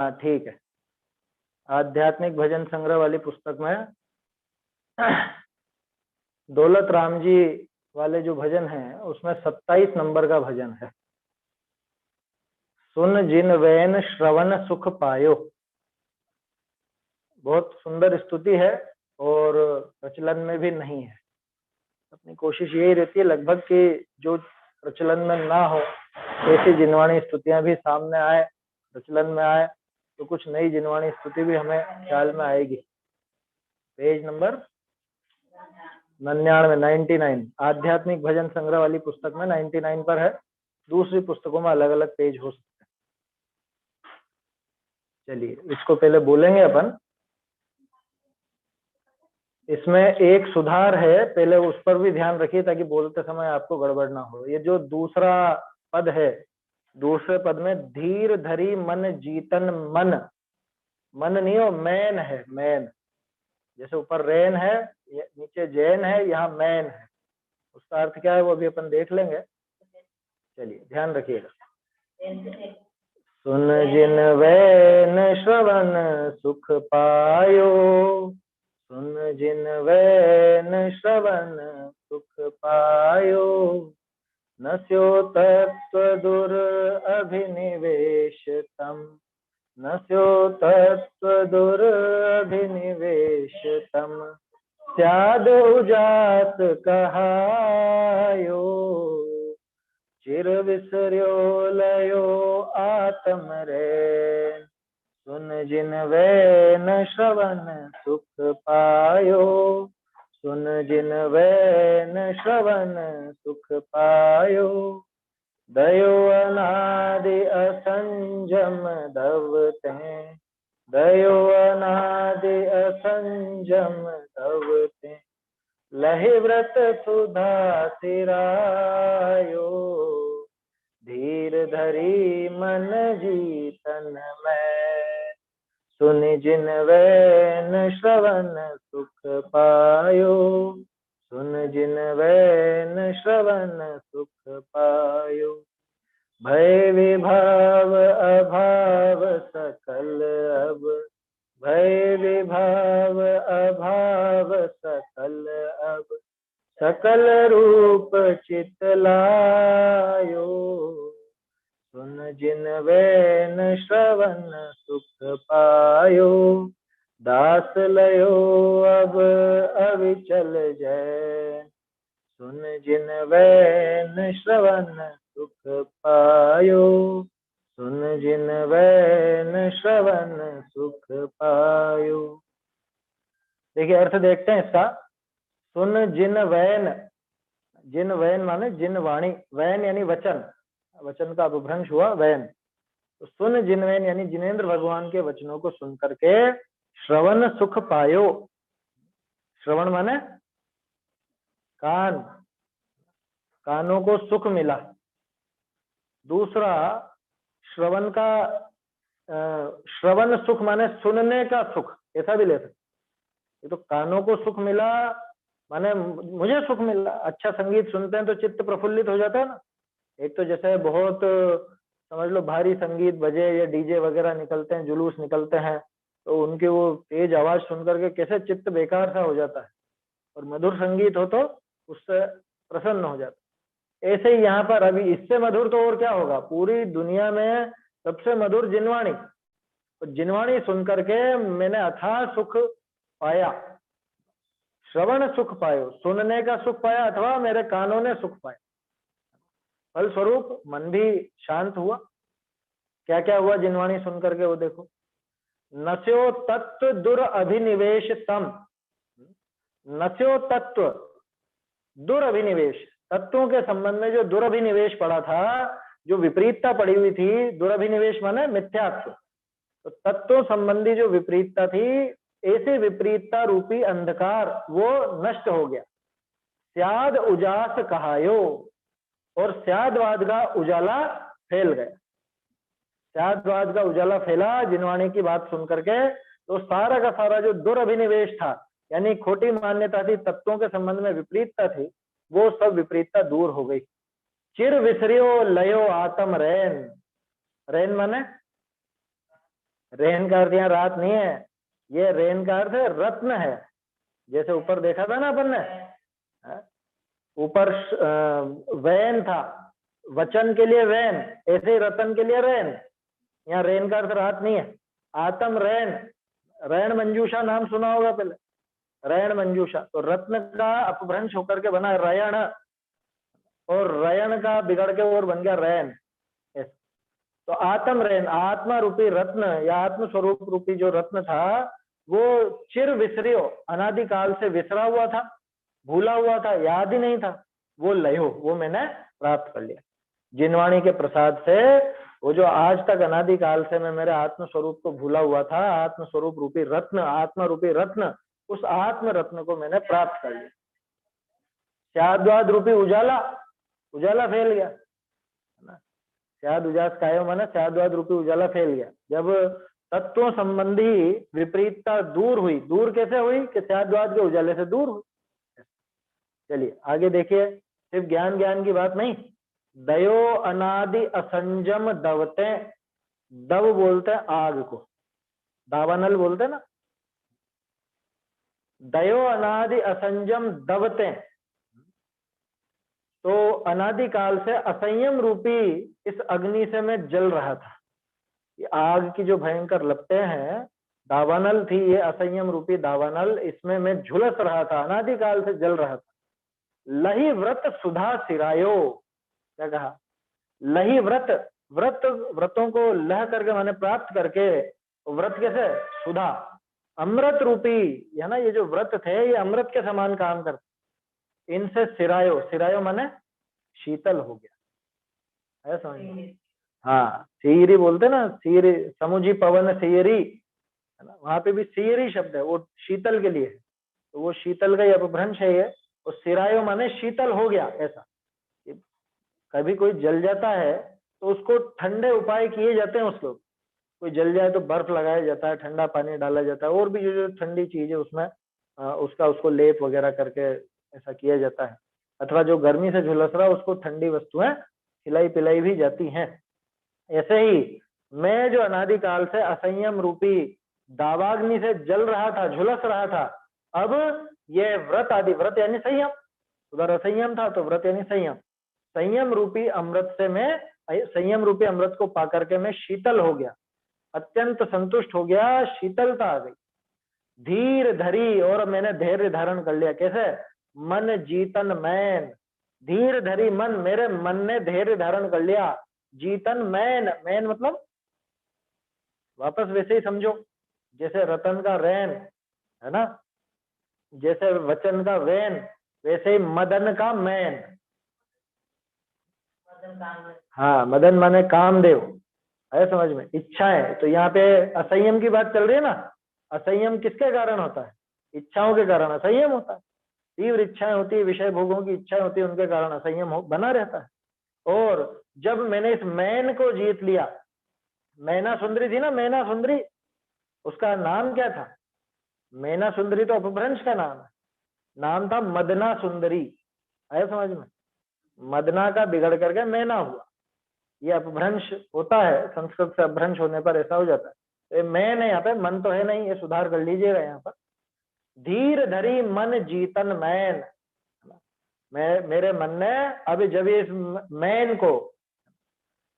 हाँ ठीक है। आध्यात्मिक भजन संग्रह वाली पुस्तक में दौलत राम जी वाले जो भजन हैं उसमें 27 नंबर का भजन है। सुन जिन वैन श्रवण सुख पायो। बहुत सुंदर स्तुति है और प्रचलन में भी नहीं है। अपनी कोशिश यही रहती है लगभग कि जो प्रचलन में ना हो ऐसी जिनवाणी स्तुतियां भी सामने आए, प्रचलन में आए तो कुछ नई जिनवाणी स्तुति भी हमें ख्याल में आएगी। पेज नंबर 99 आध्यात्मिक भजन संग्रह वाली पुस्तक में 99 पर है। दूसरी पुस्तकों में अलग अलग पेज हो सकते हैं। चलिए इसको पहले बोलेंगे अपन। इसमें एक सुधार है, पहले उस पर भी ध्यान रखिए ताकि बोलते समय आपको गड़बड़ ना हो। ये जो दूसरा पद है, दूसरे पद में धीर धरी मन जीतन मन, मन नहीं हो मैन है, मैन। जैसे ऊपर रेन है, नीचे जैन है, यहाँ मैन है। उसका अर्थ क्या है वो भी अपन देख लेंगे। चलिए ध्यान रखिएगा। सुन जिन वैन श्रवण सुख पायो, सुन जिन वैन श्रवण सुख पायो, नस्यो तत्व दुर अभिनिवेश तम, नस्यो तत्व दुर अभिनिवेश तम, स्याद उजात कहायो, चिर विसर्यो लयो आत्म रे, सुन जिन वैन श्रवण सुख पायो, सुन जिन वैन श्रवण सुख पायो, दयो अनादि असंजम धवते, दयो अनादि असंजम धवते, लहि व्रत सुधा सिरायो, धीर धरी मन जीतन में, सुन जिन वैन श्रवण सुख पायो, सुन जिन वैन श्रवण सुख पायो, भय विभाव अभाव सकल अब, भय विभाव अभाव सकल अब, सकल रूप चित लायो, सुन जिन वैन श्रवण सुख पायो, दास लयो अब अविचल जय, सुन जिन वैन श्रवण सुख पायो, सुन जिन वैन श्रवण सुख पायो। देखिए अर्थ देखते हैं इसका। सुन जिन वैन, जिन वैन माने जिन वाणी, वैन यानी वचन, वचन का अपभ्रंश हुआ वैन। तो सुन जिन वैन यानी जिनेंद्र भगवान के वचनों को सुन करके श्रवण सुख पायो। श्रवण माने कान, कानों को सुख मिला। दूसरा श्रवण का श्रवण सुख माने सुनने का सुख, ऐसा भी ले सकते। तो कानों को सुख मिला माने मुझे सुख मिला। अच्छा संगीत सुनते हैं तो चित्त प्रफुल्लित हो जाता है ना। एक तो जैसे बहुत समझ लो भारी संगीत बजे या डीजे वगैरह निकलते हैं, जुलूस निकलते हैं, तो उनके वो तेज आवाज सुन करके कैसे चित्त बेकार सा हो जाता है, और मधुर संगीत हो तो उससे प्रसन्न हो जाता है। ऐसे ही यहाँ पर अभी इससे मधुर तो और क्या होगा, पूरी दुनिया में सबसे मधुर जिनवाणी। तो जिनवाणी सुन करके मैंने अथाह सुख पाया। श्रवण सुख पायो, सुनने का सुख पाया अथवा मेरे कानों ने सुख पाया। फलस्वरूप मन भी शांत हुआ। क्या क्या हुआ जिनवाणी सुन करके वो देखो। नस्यो तत्व दुरअभिनिवेश तम, नस्यो तत्व दुरअभिनिवेश, तत्वों के संबंध में जो दुरअभिनिवेश पड़ा था, जो विपरीतता पड़ी हुई थी, दुरअभिनिवेश माने मिथ्यात्व, तो तत्वों संबंधी जो विपरीतता थी, ऐसे विपरीतता रूपी अंधकार वो नष्ट हो गया। स्याद उजास कहायो, और स्यादवाद का उजाला फैल गया। स्यादवाद का उजाला फैला जिनवाणी की बात सुन करके। तो सारा का सारा जो दुरअभिनिवेश था, यानी खोटी मान्यता थी, तत्वों के संबंध में विपरीतता थी, वो सब विपरीतता दूर हो गई। चिर विसरियो लयो आत्म रैन, रैन माने रेन का अर्थ यहाँ रात नहीं है, ये रेन का अर्थ रत्न है। जैसे ऊपर देखा था ना अपन ने, ऊपर वैन था, वचन के लिए वैन, ऐसे ही रतन के लिए रैन। यहाँ रेन का अर्थ रात नहीं है। आत्म रैन, रैन मंजूषा नाम सुना होगा पहले, रैन मंजूषा। तो रत्न का अपभ्रंश होकर के बना रयण, और रयण का बिगड़ के और बन गया रैन। तो आत्म रैन, आत्मा रूपी रत्न या आत्म स्वरूप रूपी जो रत्न था वो चिर विसरियो, अनादिकाल से विसरा हुआ था, भूला हुआ था, याद ही नहीं था, वो लयो, वो मैंने प्राप्त कर लिया जिनवाणी के प्रसाद से। वो जो आज तक अनादिकाल से मैं मेरे आत्म स्वरूप को भूला हुआ था, आत्म स्वरूप रूपी रत्न, आत्मा रूपी रत्न, उस आत्म रत्न को मैंने प्राप्त कर लिया। स्याद्वाद रूपी उजाला, उजाला फैल गया ना, स्याद उजास कायो माने स्याद्वाद रूपी उजाला फैल गया। जब तत्वों संबंधी विपरीतता दूर हुई, दूर कैसे हुई कि स्याद्वाद के उजाले से दूर हुई। चलिए आगे देखिए, सिर्फ ज्ञान ज्ञान की बात नहीं, दयो अनादि असंजम दवते, दव बोलते हैं आग को, दावानल बोलते हैं ना, दयो अनादि असंजम दवते, तो अनादिकाल से असंयम रूपी इस अग्नि से मैं जल रहा था। ये आग की जो भयंकर लपटें हैं, दावानल थी ये असंयम रूपी दावानल, इसमें मैं झुलस रहा था, अनादिकाल से जल रहा था। लही व्रत सुधा सिरायो, क्या कहा, लही व्रत, व्रत, व्रतों को लह करके माने प्राप्त करके, व्रत कैसे, सुधा अमृत रूपी है ना, ये जो व्रत थे ये अमृत के समान काम करते, इनसे सिरायो, सिरायो माने शीतल हो गया, है समझ। हाँ सीरी बोलते ना, सीरी समुझी पवन सीरी है ना, वहां पे भी सीरी शब्द है, वो शीतल के लिए है, तो वो शीतल का ही अपभ्रंश है ये। और सिरायो माने शीतल हो गया ऐसा। कभी कोई जल जाता है तो उसको ठंडे उपाय किए जाते हैं उसको, कोई जल जाए तो बर्फ लगाया जाता है, ठंडा पानी डाला जाता है, और भी जो जो ठंडी चीज है उसमें उसका उसको लेप वगैरह करके ऐसा किया जाता है। अथवा जो गर्मी से झुलस रहा उसको ठंडी वस्तुएं खिलाई पिलाई भी जाती हैं। ऐसे ही मैं जो अनादिकाल से असंयम रूपी दावाग्नि से जल रहा था, झुलस रहा था, अब ये व्रत आदि, व्रत यानी संयम, उधर असंयम था तो व्रत यानी संयम, संयम रूपी अमृत से मैं, संयम रूपी अमृत को पाकर के मैं शीतल हो गया, अत्यंत संतुष्ट हो गया, शीतलता आ गई। धीर धरी, और मैंने धैर्य धारण कर लिया, कैसे, मन जीतन मैन, धीर धरी मन, मेरे मन ने धैर्य धारण कर लिया। जीतन मैन, मैन मतलब वापस वैसे ही समझो जैसे रतन का रैन है ना, जैसे वचन का वैन, वैसे ही मदन का मैन। हाँ मदन माने कामदेव, है समझ में, इच्छाएं। तो यहाँ पे असंयम की बात चल रही है ना, असंयम किसके कारण होता है, इच्छाओं के कारण असंयम होता है। तीव्र इच्छाएं होती है, विषय भोगों की इच्छाएं होती है, उनके कारण असंयम बना रहता है। और जब मैंने इस मैन को जीत लिया, मैना सुंदरी थी ना, मैना सुंदरी, उसका नाम क्या था, मैना सुंदरी तो अपभ्रंश का नाम है, नाम था मदना सुंदरी, है समझ में, मदना का बिगड़ करके मैना हुआ, ये अपभ्रंश होता है, संस्कृत से अपभ्रंश होने पर ऐसा हो जाता है। तो मैं नहीं, यहाँ पे मन तो है नहीं, ये सुधार कर लीजिएगा यहाँ पर। धीर धरी मन जीतन मैन, मैं, मेरे मन ने अभी जब इस मैन को,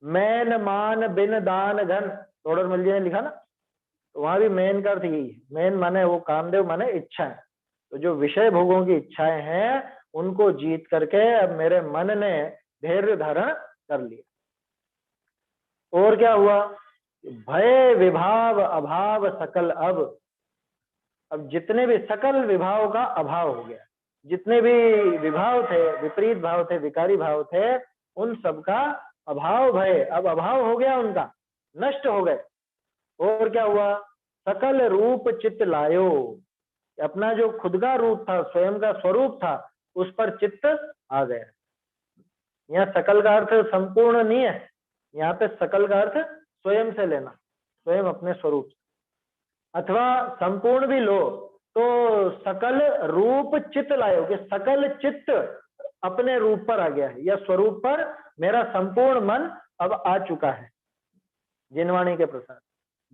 मैन मान बिन दान घन, तोड़र मल जी ने लिखा ना, तो वहां भी मैन का अर्थ यही है, मैन माने वो कामदेव माने इच्छाएं। तो जो विषय भोगों की इच्छाएं हैं उनको जीत करके अब मेरे मन ने धैर्य धारण कर लिया। और क्या हुआ, भय विभाव अभाव सकल, अब जितने भी सकल विभाव का अभाव हो गया, जितने भी विभाव थे, विपरीत भाव थे, विकारी भाव थे, उन सब का अभाव, भय अब अभाव हो गया, उनका नष्ट हो गए। और क्या हुआ, सकल रूप चित्त लायो, अपना जो खुद का रूप था, स्वयं का स्वरूप था, उस पर चित्त आ गया। यहाँ सकल का अर्थ संपूर्ण नहीं है, यहाँ पे सकल का अर्थ स्वयं से लेना, स्वयं अपने स्वरूप से, अथवा संपूर्ण भी लो तो सकल रूप चित्त लायो, कि सकल चित्त अपने रूप पर आ गया है, या स्वरूप पर मेरा संपूर्ण मन अब आ चुका है जिनवाणी के प्रसाद।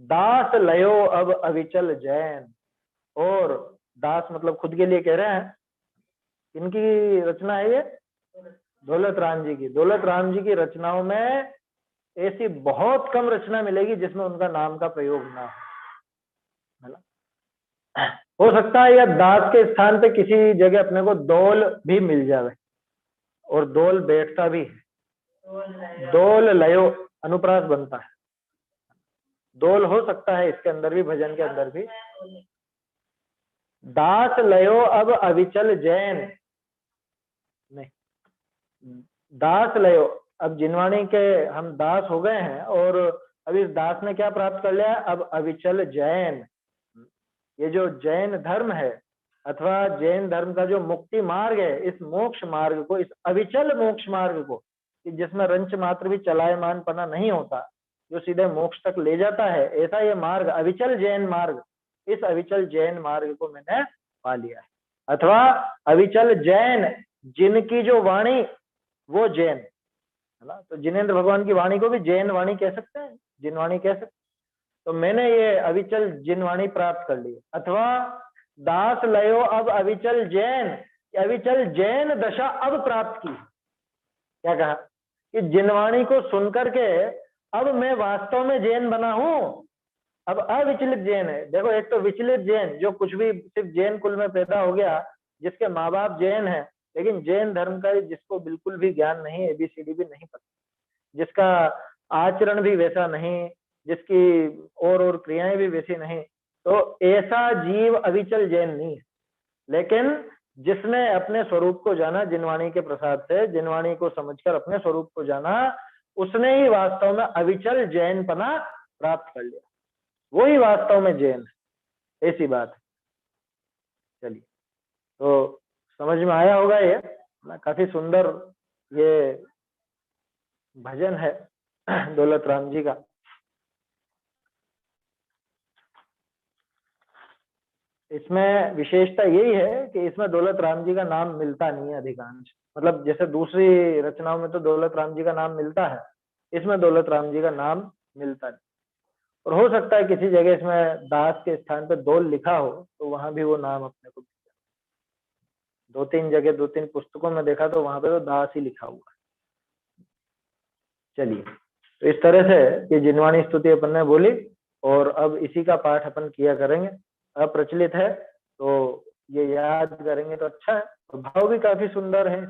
दास लयो अब अविचल जैन। और दास मतलब खुद के लिए कह रहे हैं। किनकी रचना है ये? दौलत राम जी की। दौलत राम जी की रचनाओं में ऐसी बहुत कम रचना मिलेगी जिसमें उनका नाम का प्रयोग ना हो। हो सकता है या दास के स्थान पे किसी जगह अपने को दौल भी मिल जावे, और दौल बैठता भी है। दौल लयो अनुप्रास बनता है। दौल हो सकता है इसके अंदर भी, भजन के अंदर भी। दास लयो अब अविचल जैन, नहीं, दास लयो। अब जिनवाणी के हम दास हो गए हैं, और अब इस दास ने क्या प्राप्त कर लिया? अब अविचल जैन। ये जो जैन धर्म है अथवा जैन धर्म का जो मुक्ति मार्ग है, इस मोक्ष मार्ग को, इस अविचल मोक्ष मार्ग को, कि जिसमें रंच मात्र भी चलायमान पना नहीं होता, जो सीधे मोक्ष तक ले जाता है, ऐसा ये मार्ग अविचल जैन मार्ग, इस अविचल जैन मार्ग को मैंने पा लिया है। अथवा अविचल जैन, जिनकी जो वाणी वो जैन है ना, तो जिनेन्द्र भगवान की वाणी को भी जैन वाणी कह सकते हैं, जिनवाणी कह सकते हैं। तो मैंने ये अविचल जिनवाणी प्राप्त कर ली। अथवा दास लयो अब अविचल जैन, अविचल जैन दशा अब प्राप्त की। क्या कहा? कि जिनवाणी को सुनकर के अब मैं वास्तव में जैन बना हूं, अब अविचलित जैन है। देखो, एक तो विचलित जैन जो कुछ भी सिर्फ जैन कुल में पैदा हो गया, जिसके माँ बाप जैन है, लेकिन जैन धर्म का जिसको बिल्कुल भी ज्ञान नहीं, एबीसीडी भी नहीं पता, जिसका आचरण भी वैसा नहीं, जिसकी और क्रियाएं भी वैसी नहीं, तो ऐसा जीव अविचल जैन नहीं है। लेकिन जिसने अपने स्वरूप को जाना जिनवाणी के प्रसाद से, जिनवाणी को समझकर अपने स्वरूप को जाना, उसने ही वास्तव में अविचल जैन पना प्राप्त कर लिया। वही वास्तव में जैन है, ऐसी बात है। चलिए, तो समझ में आया होगा ये काफी सुंदर ये भजन है दौलत राम जी का। इसमें विशेषता यही है कि इसमें दौलत राम जी का नाम मिलता नहीं है अधिकांश। मतलब जैसे दूसरी रचनाओं में तो दौलत राम जी का नाम मिलता है, इसमें दौलत राम जी का नाम मिलता नहीं। और हो सकता है किसी जगह इसमें दास के स्थान पे दौल लिखा हो, तो वहां भी वो नाम अपने को, दो तीन जगह, दो तीन पुस्तकों में देखा तो वहां पे तो दास ही लिखा हुआ है। चलिए, तो इस तरह से ये जिनवाणी स्तुति अपन ने बोली, और अब इसी का पाठ अपन किया करेंगे। अप्रचलित है तो ये याद करेंगे तो अच्छा है, और भाव भी काफी सुंदर है।